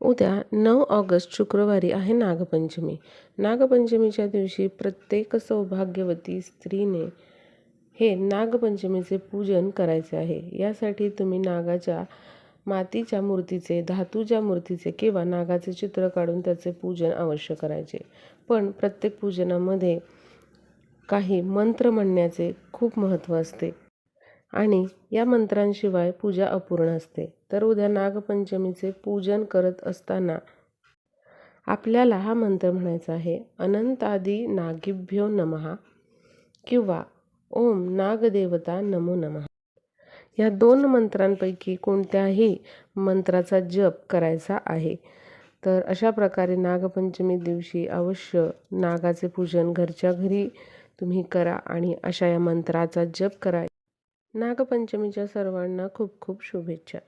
उद्या 9 ऑगस्ट शुक्रवारी आहे नागपंचमी. नागपंचमीच्या दिवशी प्रत्येक सौभाग्यवती स्त्रीने हे नागपंचमीचे पूजन करायचे आहे. यासाठी तुम्ही नागाच्या मातीच्या मूर्तीचे, धातूच्या मूर्तीचे किंवा नागाचे चित्र काढून त्याचे पूजन अवश्य करायचे. पण प्रत्येक पूजनामध्ये काही मंत्र म्हणण्याचे खूप महत्त्व असते आणि या मंत्रांशिवाय पूजा अपूर्ण असते. तर उद्या नागपंचमीचे पूजन करत असताना आपल्याला हा मंत्र म्हणायचा आहे, अनंतादि नागेभ्यो नमः किंवा ओम नागदेवता नमो नमः. या 2 मंत्रांपैकी कोणत्याही मंत्राचा जप करायचा आहे. तर अशा प्रकारे नागपंचमी दिवशी अवश्य नागाचे पूजन घरच्या घरी तुम्ही करा आणि अशा या मंत्राचा जप करा. नागपंचमीच्या सर्वांना खूप खूप शुभेच्छा.